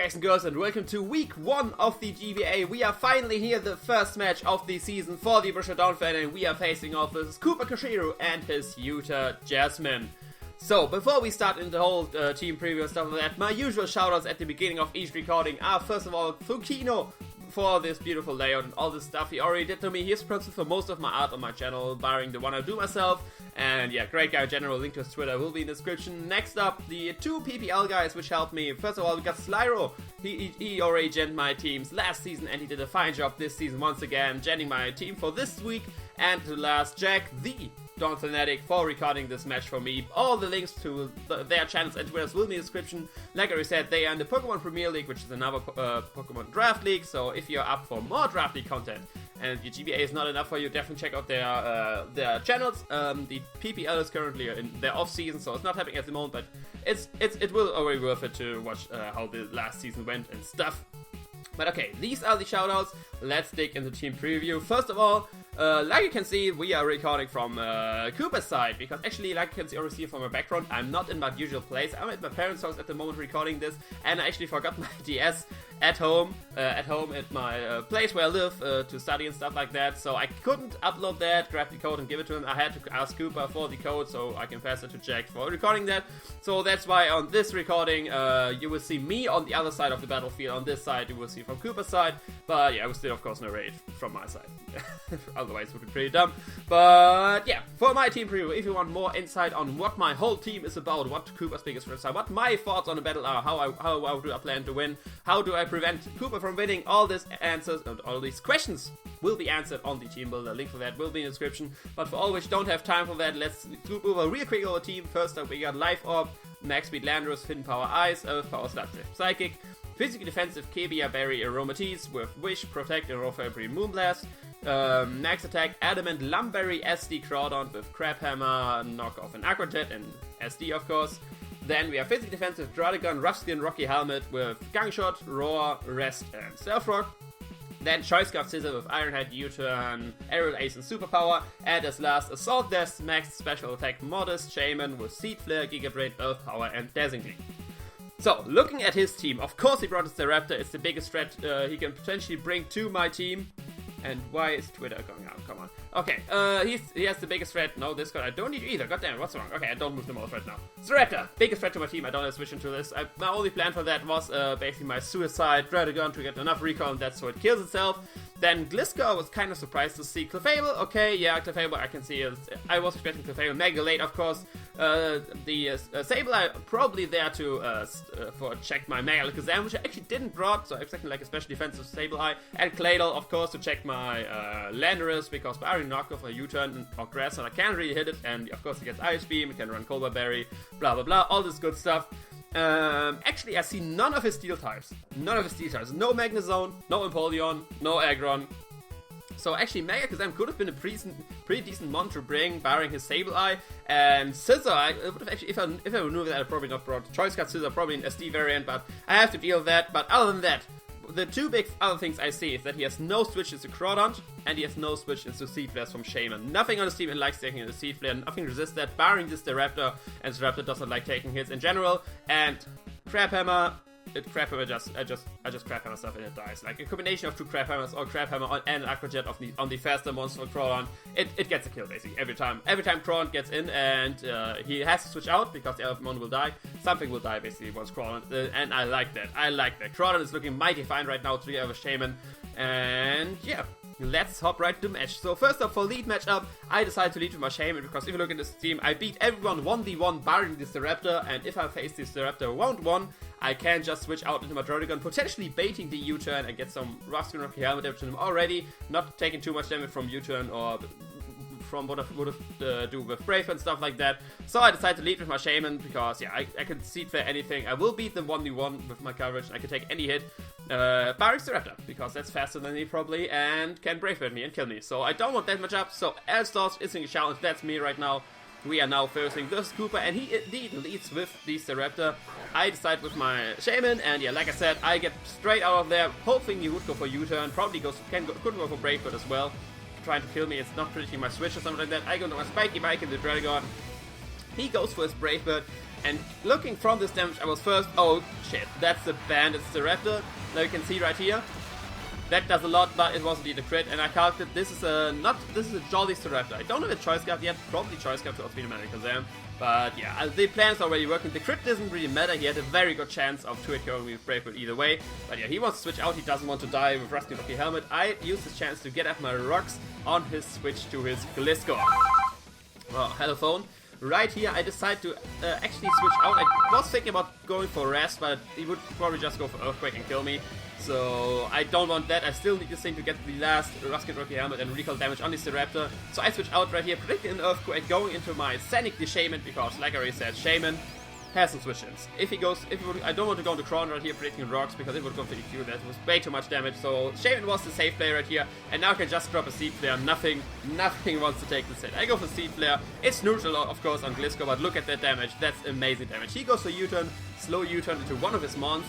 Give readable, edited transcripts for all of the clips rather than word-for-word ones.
guys and girls, and welcome to week 1 of the GBA. We are finally here, the first match of the season for the Borussia Donphan, and we are facing off with Kooper and his Utah Jasmine. So, before we start into the whole team preview and stuff like that, my usual shoutouts at the beginning of each recording are, first of all, Fukino for this beautiful layout and all this stuff he already did to me. He's responsible for most of my art on my channel, barring the one I do myself. And yeah, great guy in general. Link to his Twitter will be in the description. Next up, the 2 PPL guys which helped me. First of all, we got Slyroh. He already genned my teams last season, and he did a fine job this season once again, genning my team for this week. And the last, Jack, the Donphanatic, for recording this match for me. All the links to their channels and Twitters will be in the description. Like I already said, they are in the Pokemon Premier League, which is another Pokemon Draft League. So if you're up for more Draft League content and your GBA is not enough for you, definitely check out their channels. The PPL is currently in their off season, so it's not happening at the moment, but it will already worth it to watch how the last season went and stuff. But okay, these are the shoutouts. Let's dig into team preview. First of all, like you can see, we are recording from Kooper's side, because actually, like you can already see from my background, I'm not in my usual place. I'm at my parents' house at the moment recording this, and I actually forgot my DS at home at my place where I live to study and stuff like that. So I couldn't upload that, grab the code and give it to him. I had to ask Kooper for the code so I can pass it to Jack for recording that. So that's why on this recording, you will see me on the other side of the battlefield. On this side, you will see from Kooper's side. But yeah, I will still, of course, narrate from my side. Otherwise, it would be pretty dumb. But yeah, for my team preview, if you want more insight on what my whole team is about, what Kooper's biggest threats are, what my thoughts on the battle are, how do I plan to win, how do I prevent Kooper from winning, all these answers and all these questions will be answered on the team builder. Link for that will be in the description. But for all which don't have time for that, let's group over real quick our team. First up, we got Life Orb, Max Speed Landorus, Hidden Power Ice, Earth Power Sludge Psychic, Physically Defensive Kebia Berry Aromatisse with Wish, Protect, and February Moonblast. Max Attack Adamant Lumberry SD Crawdon with Crab Hammer, Knockoff, and Aqua Jet, and SD of course. Then we have Physically Defensive Draudigon, Rough Skin, Rocky Helmet with Gang Shot, Roar, Rest, and Stealth Rock. Then Choice Scarf Scizor with Iron Head, U-Turn, Aerial Ace, and Superpower. And as last, Assault Death, Max Special Attack, Modest, Shaman with Seed Flare, Giga Braid, Earth Power, and Dazzling Gleam. So, looking at his team, of course he brought his Raptor. It's the biggest threat he can potentially bring to my team. And why is Twitter going out? Come on. Okay, he has the biggest threat. No, Discord, I don't need you either. God damn it, what's wrong? Okay, I don't move the most right now. Raptor, biggest threat to my team. I don't have to switch into this. My only plan for that was basically my Suicide Draudigon to get enough recall, and that's so it kills itself. Then Gliscor, I was kind of surprised to see Clefable. Okay, yeah, Clefable, I can see it. I was expecting Clefable. Mega late, of course. The Sableye probably there to for check my Mega Alakazam, which I actually didn't draw, so I'm expecting like a special defensive Sableye. And Claydol, of course, to check my Landorus, because by Iron Knockoff or U-Turn or Grass, and I can't really hit it. And of course, he gets Ice Beam, he can run Cobra Berry, blah blah blah, all this good stuff. Actually, I see none of his steel types. No Magnezone, no Empoleon, no Aggron. So actually, Mega Kazam could have been a pretty decent mon to bring, barring his Sableye. And Scizor, I would have actually, if I knew that, I'd probably not brought Choice Card Scizor, probably an SD variant, but I have to deal with that. But other than that, the 2 big other things I see is that he has no switch into Crawdon, and he has no switch into Seed Flares from Shaman. Nothing on his team likes taking the Seed Flare, nothing resists that, barring this Raptor, and Raptor doesn't like taking hits in general. And Crab Hammer, I just Crab Hammer stuff and it dies. Like a combination of 2 Crab Hammers or Crab Hammer and Aqua Jet on the faster monster Crawdon, it gets a kill basically every time. Every time Crawdon gets in, and he has to switch out because the other mon will die. Something will die basically once Crawdon, and I like that. Crawdon is looking mighty fine right now to the Shaman, and yeah. Let's hop right to the match. So first up, for lead matchup, I decided to lead with my Shaman, because if you look at this team, I beat everyone 1v1 barring this Raptor, and if I face this Raptor round 1, I can just switch out into my Draudigon, potentially baiting the U-Turn and get some Rough Skin Rocky Helmet damage to him already, not taking too much damage from U-Turn or from what I would have do with Brave and stuff like that. So I decided to lead with my Shaman, because yeah, I can Seed Flare anything. I will beat them 1v1 with my coverage, and I can take any hit. Barring Raptor, because that's faster than me probably, and can Brave Bird me and kill me. So I don't want that much up, so Elstor's is in a challenge, that's me right now. We are now facing this Kooper, and he indeed leads with the Raptor. I decide with my Shaman, and yeah, like I said, I get straight out of there, hoping he would go for U-Turn, probably could go for Brave Bird as well. Trying to kill me, it's not predicting my switch or something like that. I go to my Spiky Bike in the Draudigon. He goes for his Brave Bird, And looking from this damage, I was first... Oh, shit. That's the Bandit Staraptor. Now you can see right here. That does a lot, but it was indeed a crit. And I calculated this is a Jolly Staraptor. I don't have a choice card yet. Probably choice card to outspeed Kazam. But yeah, the plan is already working. The crit doesn't really matter. He had a very good chance of 2-hit going with Brave Bird either way. But yeah, he wants to switch out. He doesn't want to die with Rusty Rocky Helmet. I used this chance to get up my rocks on his switch to his Gliscor. Well, hello phone. Right here, I decided to actually switch out. I was thinking about going for Rest, but he would probably just go for Earthquake and kill me. So I don't want that. I still need this thing to get the last Rusket Rocky Helmet and recoil damage on the Staraptor. So I switch out right here, predicting an Earthquake, going into my Scenic the Shaman, because like I already said, Shaman has some switch-ins. I don't want to go into Crown right here predicting rocks, because it would go for EQ. That was way too much damage. So Shaman was the safe play right here, and now I can just drop a Seed Flare. Nothing wants to take this hit. I go for Seed Flare. It's neutral, of course, on Gliscor, but look at that damage. That's amazing damage. He goes for U-turn, slow U-turn into one of his mons.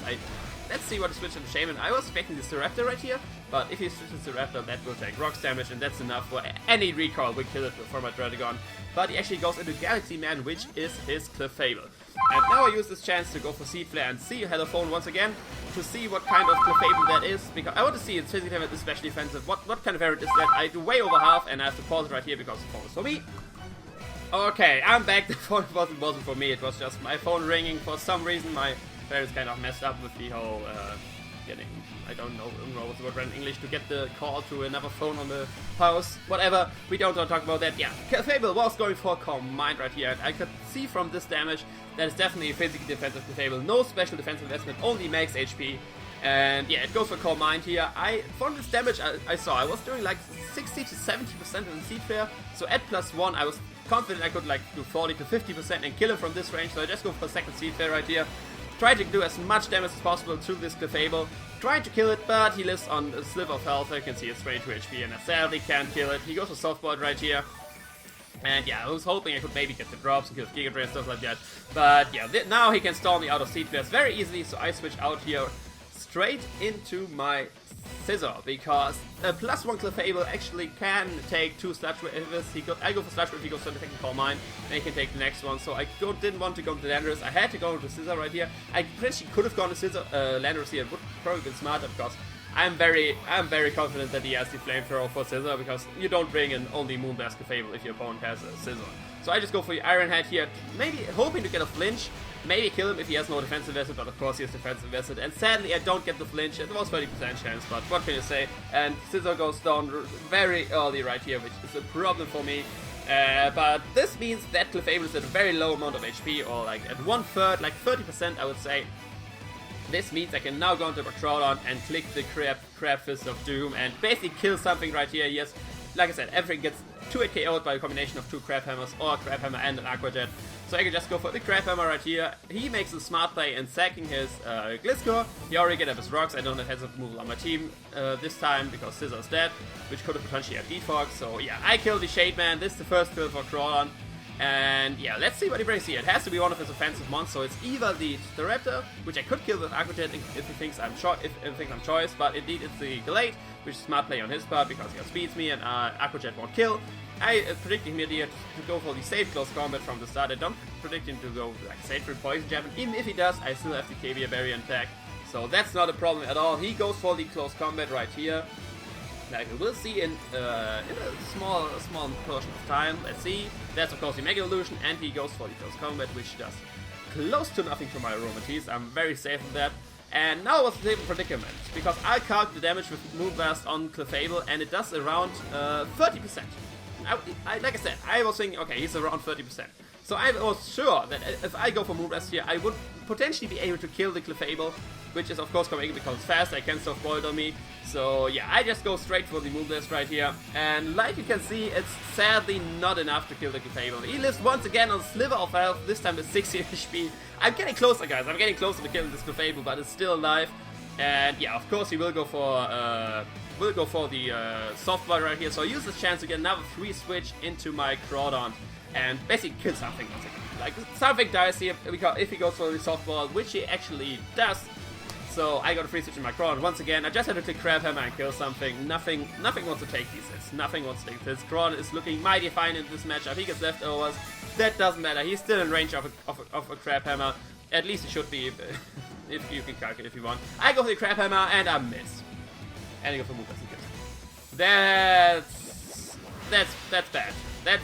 Let's see what he switches to Shaman. I was expecting this Staraptor right here, but if he switches to Raptor, that will take rocks damage, and that's enough for any recoil. We kill it for my Dradagon. But he actually goes into Galaxy Man, which is his Clefable. And now I use this chance to go for Seed Flare and see Hello Phone once again, to see what kind of Clefable that is, because I want to see its physical damage, especially defensive. What kind of variant is that? I do way over half, and I have to pause it right here because the phone is for me. Okay, I'm back. The phone wasn't for me, it was just my phone ringing for some reason. My parents kind of messed up with the whole I don't know what's the word in English, to get the call to another phone on the house. Whatever, we don't want to talk about that. Yeah, Clefable was going for Calm Mind right here, and I could see from this damage that it's definitely a physically defensive Clefable. No special defensive investment, only max HP. And yeah, it goes for Calm Mind here. From this damage I saw, I was doing like 60 to 70% of the Seed Flare, so at +1 I was confident I could like do 40 to 50% and kill him from this range, so I just go for a second Seed Flare right here. Try to do as much damage as possible to this Clefable. Trying to kill it, but he lives on a sliver of health. You can see it's 22 HP, and I sadly can't kill it. He goes for Softboard right here. And yeah, I was hoping I could maybe get the drops and kill Giga Drain and stuff like that. But yeah, now he can stall me out of Seed Flares very easily, so I switch out here straight into my Scizor, because a +1 Clefable actually can take 2 Sludge Waves. I go for Sludge Wave, he goes for the second Calm Mind, and he can take the next one. So I didn't want to go to Landorus. I had to go to Scizor right here. I potentially could have gone to Scizor, Landorus here. It would probably been smarter, because I'm very confident that he has the Flamethrower for Scizor, because you don't bring in only Moonblast Clefable if your opponent has a Scizor. So I just go for the Iron Head here, maybe hoping to get a flinch. Maybe kill him if he has no defensive vested, but of course he has defensive vested. And sadly I don't get the flinch. It was 30% chance, but what can you say? And Scizor goes down very early right here, which is a problem for me. But this means that Clefable is at a very low amount of HP, or like at 1/3, like 30% I would say. This means I can now go into Batroudon and click the Crab Fist of Doom and basically kill something right here. Yes, like I said, everything gets 2-hit KO'd by a combination of 2 Crab Hammers, or a Crab Hammer and an Aqua Jet. So I can just go for the Crab Hammer right here. He makes a smart play in sacking his Gliscor. He already get up his rocks. I don't have heads up removal on my team this time, because Scizor's dead, which could have potentially had Defog. So yeah, I kill the Shade Man. This is the first kill for Crawlon. And yeah, let's see what he brings here. It has to be one of his offensive mons, so it's either the Staraptor, which I could kill with Aqua Jet if he thinks I'm choice, but indeed it's the Gallade, which is smart play on his part because he outspeeds me and Aqua Jet won't kill. I predicted him here to go for the safe close combat from the start. I don't predict him to go like safe for Poison Jab, and even if he does, I still have the KBA Barrier intact, so that's not a problem at all. He goes for the close combat right here. Like we'll see in a small portion of time. Let's see. That's of course the Mega Evolution, and he goes for the close combat, which does close to nothing to my Aromatisse. I'm very safe with that. And now what's the predicament? Because I calc the damage with Moonblast on Clefable, and it does around 30%. Like I said, I was thinking, okay, he's around 30%. So I was sure that if I go for Moonblast here, I would potentially be able to kill the Clefable, which is of course coming because it's fast, I can soft boiled on me. So yeah, I just go straight for the Moonblast right here. And like you can see, it's sadly not enough to kill the Clefable. He lives once again on a sliver of health, this time with 60 HP. I'm getting closer, guys, I'm getting closer to killing this Clefable, but it's still alive. And yeah, of course he will go for the soft ball right here. So I use this chance to get another free switch into my Crawdon and basically kill something once again. Like something dies here if he goes for the soft ball, which he actually does. So I got a free switch in my Crawdon once again. I just had to click Crab Hammer and kill something. Nothing wants to take these hits. Nothing wants to take this. Crawdon is looking mighty fine in this matchup. He gets leftovers. that doesn't matter. He's still in range of a Crab Hammer. At least he should be, if you can calculate if you want. I go for the Crab Hammer and I miss. And I go for Move as he gives. That's bad. That's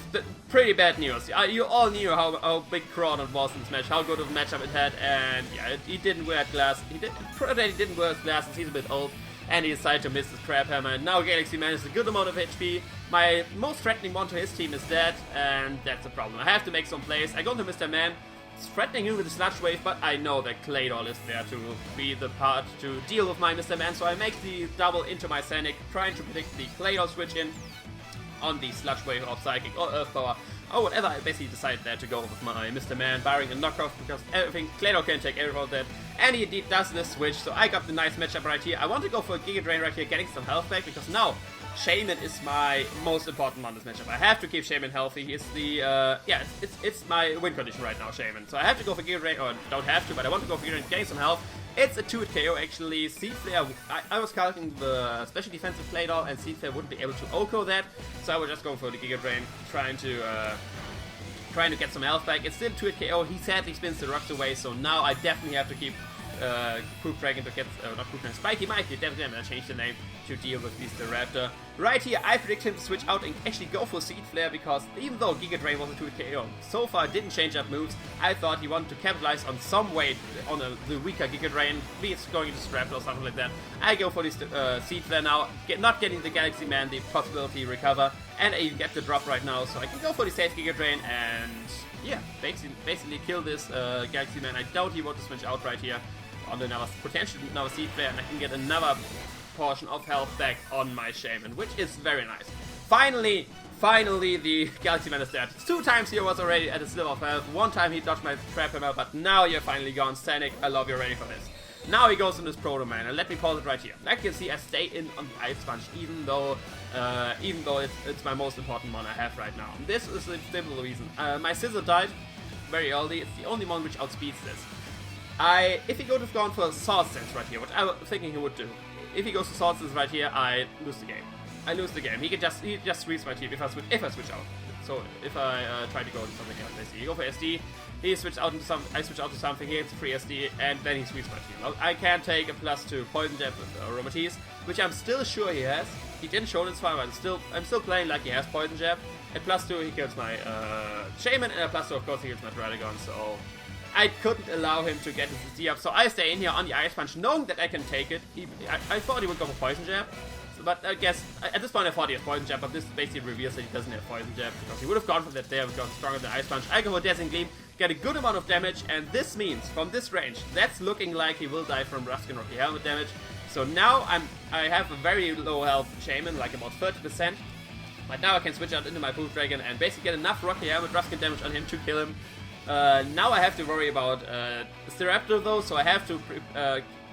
pretty bad news. You all knew how big Crawdon was in this match, how good of a matchup it had, and yeah, he didn't wear glass. He didn't wear glasses. He's a bit old, and he decided to miss his Crab Hammer. And now Galaxy Man has a good amount of HP. My most threatening one to his team is dead, and that's a problem. I have to make some plays. I go to Mr. Man. It's threatening him with the Sludge Wave, but I know that Claydol is there to be the part to deal with my Mr. Man, so I make the double into my Sanic, trying to predict the Claydol switch in on the Sludge Wave of Psychic or Earth Power, or whatever. I basically decided there to go with my Mr. Man, barring a knockoff, because everything, Claydol can take everything of that, and he indeed does this switch, so I got the nice matchup right here. I want to go for a Giga Drain right here, getting some health back, because now Shaman is my most important one in this matchup. I have to keep Shaman healthy. He's the, it's my win condition right now, Shaman. So I have to go for Giga Drain, or don't have to, but I want to go for Giga Drain, getting some health. It's a 2-hit KO actually. Seed Flare, I was calculating the special defensive Claydol, and Seed Flare wouldn't be able to OHKO that, so I was just going for the Giga Drain, trying to get some health back. It's still 2-hit KO. He sadly spins the rocks away, so now I definitely have to keep Poop Dragon to get, not Poop Dragon, Spiky Mike, definitely I'm gonna change the name to deal with Beast Raptor. Right here, I predict him to switch out and actually go for Seed Flare, because even though Giga Drain was a 2-hit KO, so far didn't change up moves. I thought he wanted to capitalize on some way on the weaker Giga Drain, be it going into Raptor or something like that. I go for this Seed Flare now, not getting the Galaxy Man the possibility to recover, and I even get the drop right now, so I can go for the safe Giga Drain and yeah, basically kill this Galaxy Man. I doubt he want to switch out right here on potentially another Seed Flare, and I can get another portion of health back on my Shaman, which is very nice. Finally, the Galaxy Man is dead. 2 times he was already at a sliver of health. 1 time he dodged my Crab Hammer, but now you're finally gone. Sanic, I love you ready for this. Now he goes in this Proto Man, and let me pause it right here. Like you can see, I stay in on the Ice Punch, even though it's my most important one I have right now. This is the simple reason. My Scizor died very early. It's the only one which outspeeds this. If he would have gone for Sword Stance right here, which I was thinking he would do. If he goes to Sword Stance right here, I lose the game. He just freeze my team if I switch out. So if I try to go to something else, basically, you go for SD. He switched out into I switch out to something here. It's a free SD, and then he sweeps my team. I can take a +2 Poison Jab with Aromatisse, which I'm still sure he has. He didn't show this far, but I'm still playing like he has Poison Jab. At +2 he kills my Shaman, and at +2 of course he kills my Dragon. So I couldn't allow him to get his SD up, so I stay in here on the Ice Punch, knowing that I can take it. I thought he would go for Poison Jab, but I guess, at this point I thought he has Poison Jab, but this basically reveals that he doesn't have Poison Jab, because he would have gone for that there, because stronger than Ice Punch. I go for Dazzling Gleam, get a good amount of damage, and this means, from this range, that's looking like he will die from Ruskin Rocky Helmet damage. So now I have a very low health Shaman, like about 30%, but now I can switch out into my Poop Dragon and basically get enough Rocky Helmet Ruskin damage on him to kill him. Now I have to worry about Staraptor though, so I have to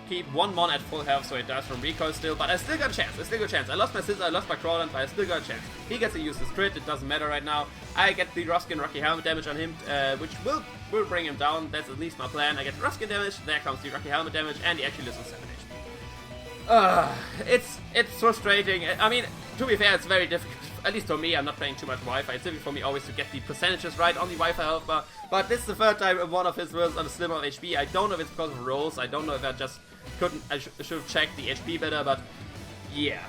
keep 1 Mon at full health so it dies from recoil still, but I still got a chance, I lost my Scizor, I lost my Crawdon, but I still got a chance. He gets to use his crit, it doesn't matter right now. I get the Ruskin Rocky Helmet damage on him, which will bring him down. That's at least my plan. I get Ruskin damage, there comes the Rocky Helmet damage, and he actually lives with 7 HP. It's frustrating. I mean, to be fair, it's very difficult. At least for me, I'm not playing too much Wi-Fi. It's difficult for me always to get the percentages right on the Wi-Fi health bar. But this is the 3rd time one of his was on a slimmer of HP. I don't know if it's because of rolls. I don't know if I just couldn't. I should have checked the HP better. But yeah,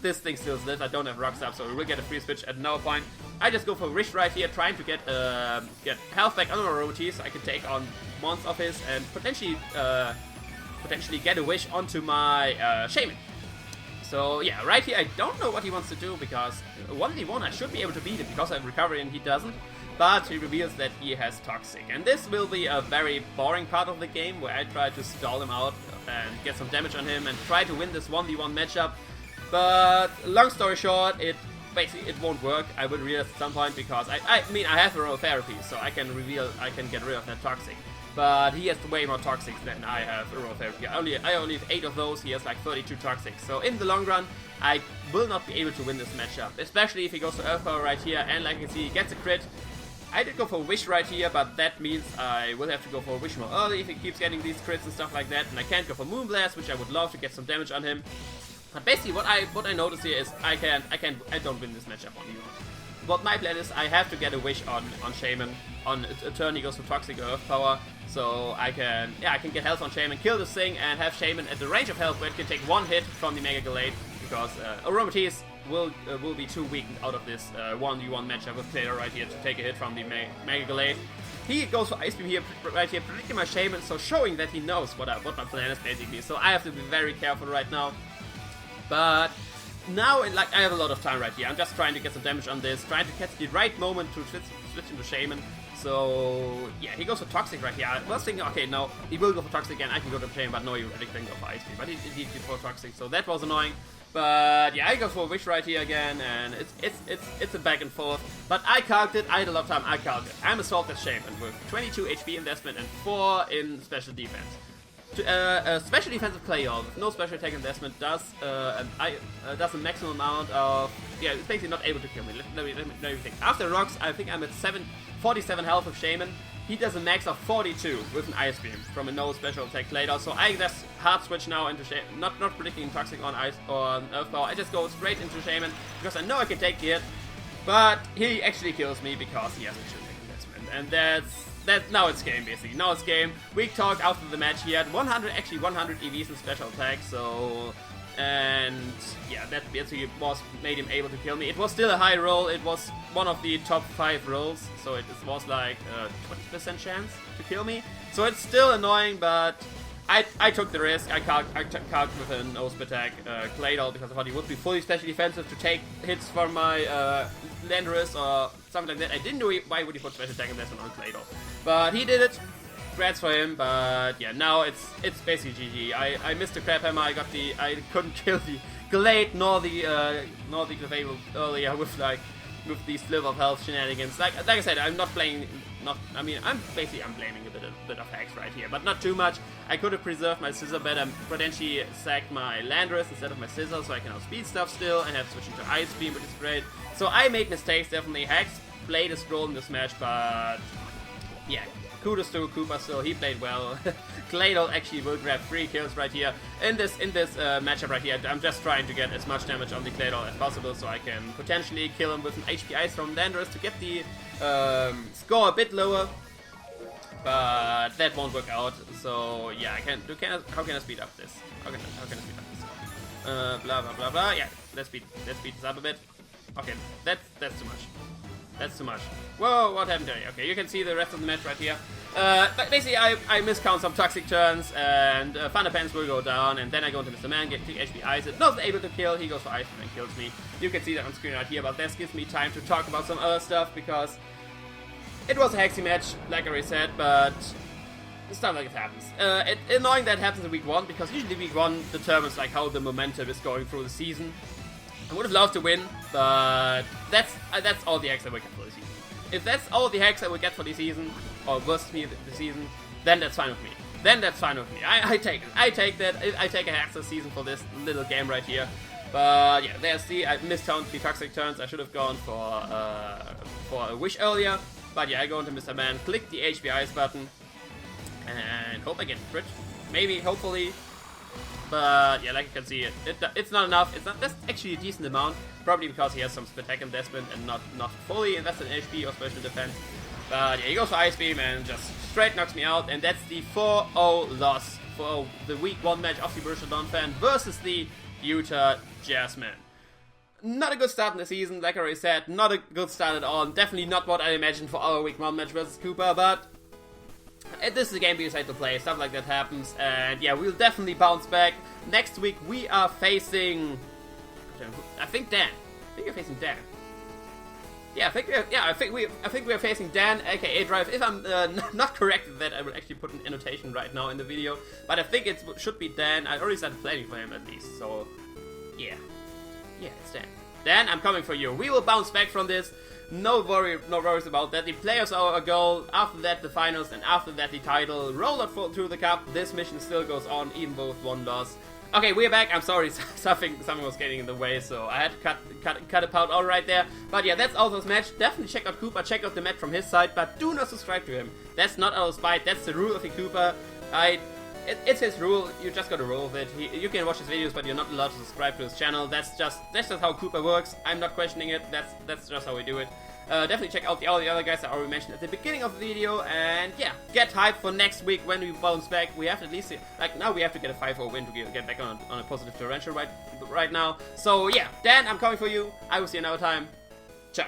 this thing still lives. I don't have Rocks up, so we will get a free switch at no point. I just go for Wish right here, trying to get health back on my Aromatisse, so I can take on Mons of his and potentially get a Wish onto my Shaman. So yeah, right here I don't know what he wants to do, because 1v1 I should be able to beat him because I have recovery and he doesn't. But he reveals that he has Toxic. And this will be a very boring part of the game where I try to stall him out and get some damage on him and try to win this 1v1 matchup. But long story short, it won't work. I will realize at some point, because I mean I have Aerotherapy, so I can get rid of that Toxic. But he has way more Toxics than I have Aerotherapy. I only have 8 of those, he has like 32 Toxics. So in the long run, I will not be able to win this matchup. Especially if he goes to Earth Power right here, and like you can see, he gets a crit. I did go for Wish right here, but that means I will have to go for Wish more early if he keeps getting these crits and stuff like that. And I can't go for Moonblast, which I would love to get some damage on him. But basically what I notice here is I don't win this matchup on you. what my plan is, I have to get a wish on Shaman. On a turn he goes for Toxic or Earth Power, so I can get health on Shaman, kill this thing, and have Shaman at the range of health where it can take one hit from the Mega Gallade, because Aromatisse will be too weakened out of this 1v1 matchup with Slyroh right here to take a hit from the Mega Gallade. He goes for Ice Beam here, right here, predicting my Shaman, so showing that he knows what my plan is basically. So I have to be very careful right now. But now, like, I have a lot of time right here. I'm just trying to get some damage on this, trying to catch the right moment to switch into Shaman. So yeah, he goes for Toxic right here. I was thinking, okay, no, he will go for Toxic again. I can go to Shaman, but no, he really can go for Ice Beam. But he did for Toxic, so that was annoying. But yeah, I go for a Wish right here again, and it's a back and forth. But I calced it, I had a lot of time, I calced it. I'm Assault as Shaman with 22 HP investment and 4 in special defense. Special defensive player with no special attack investment does a maximum amount of, yeah, it's basically not able to kill me. Let me think. After rocks, I think I'm at 47 health with Shaman. He does a max of 42 with an Ice Beam from a no special attack Claydol. So I just hard switch now into Shaman, not predicting Toxic on Ice or Earth Power. I just go straight into Shaman because I know I can take the hit. But he actually kills me because he has special attack investment, and now it's game basically. Now it's game. We talked after the match. He had 100 EVs in special attack. So. And yeah, that basically made him able to kill me. It was still a high roll. It was one of the top 5 rolls, so it was like a 20% chance to kill me. So it's still annoying, but I took the risk. I calced with an OSP attack Claydol because I thought he would be fully special defensive to take hits from my Landorus or something like that. I didn't know why would he put special attack investment on Claydol, but he did it. Congrats for him, but yeah, now it's basically GG. I missed the Crab Hammer. I couldn't kill the Gallade nor the Clefable earlier with these sliver of health shenanigans. Like I said, I'm not playing. I'm blaming a bit of hacks right here, but not too much. I could have preserved my Scizor better, potentially sacked my Landorus instead of my Scizor, so I can outspeed stuff still and have switched into Ice Beam, which is great. So I made mistakes definitely. Hacks played his role in this match, but yeah. Kudos to Kooper still, he played well. Claydol actually will grab 3 kills right here. In this matchup right here, I'm just trying to get as much damage on the Claydol as possible so I can potentially kill him with an HP Ice from Landorus to get the score a bit lower. But that won't work out, so yeah, how can I speed up this? How can I speed up this? Blah blah blah blah, yeah, let's speed this up a bit. Okay, that's too much. That's too much. Whoa, what happened there? Okay, you can see the rest of the match right here. But basically, I miscount some Toxic turns, and Thunderpants will go down, and then I go into Mr. Man, get HP Ice it, not able to kill, he goes for Ice and kills me. You can see that on screen right here, but this gives me time to talk about some other stuff, because it was a hexy match, like I already said, but stuff like it happens. It's annoying that happens in week 1, because usually week 1 determines like how the momentum is going through the season. I would have loved to win, but that's all the hacks I would get for the season. If that's all the hacks I would get for the season, or versus me the season, then that's fine with me. I take it. I take that. I take a hacks this season for this little game right here. But yeah, there's I miscounted the Toxic turns. I should have gone for a Wish earlier. But yeah, I go into Mr. Man, click the HP Ice button, and hope I get crit. Maybe, hopefully. But yeah, like you can see, it's not enough. That's actually a decent amount, probably because he has some attack investment and not fully invested in HP or special defense. But yeah, he goes for Ice Beam and just straight knocks me out, and that's the 4-0 loss for the week 1 match of the Borussia Donphan versus the Utah Jasmine. Not a good start in the season, like I already said, not a good start at all. Definitely not what I imagined for our week 1 match versus Kooper, but this is a game we decide to play, stuff like that happens, and yeah, we'll definitely bounce back. Next week we are facing, I think Dan. I think we're facing Dan. Yeah, I think we are facing Dan, aka Drive. If I'm not correct with that, I will actually put an annotation right now in the video. But I think it should be Dan. I already started planning for him at least, so yeah, it's Dan. Dan, I'm coming for you. We will bounce back from this. No worries about that. The players are our goal. After that, the finals, and after that, the title. Roll out through the cup. This mission still goes on, even with 1 loss. Okay, we're back. I'm sorry, something was getting in the way, so I had to cut it out all right there. But yeah, that's all this match. Definitely check out Kooper, check out the match from his side, but do not subscribe to him. That's not our spite. That's the rule of the Kooper. it's his rule. You just gotta roll with it. You can watch his videos, but you're not allowed to subscribe to his channel. That's just how Kooper works. I'm not questioning it. That's just how we do it. Definitely check out all the other guys I already mentioned at the beginning of the video, and yeah, get hyped for next week when we bounce back. We have to at least like now we have to get a 5-0 win to get back on a positive differential right now. So yeah, Dan, I'm coming for you. I will see you another time. Ciao.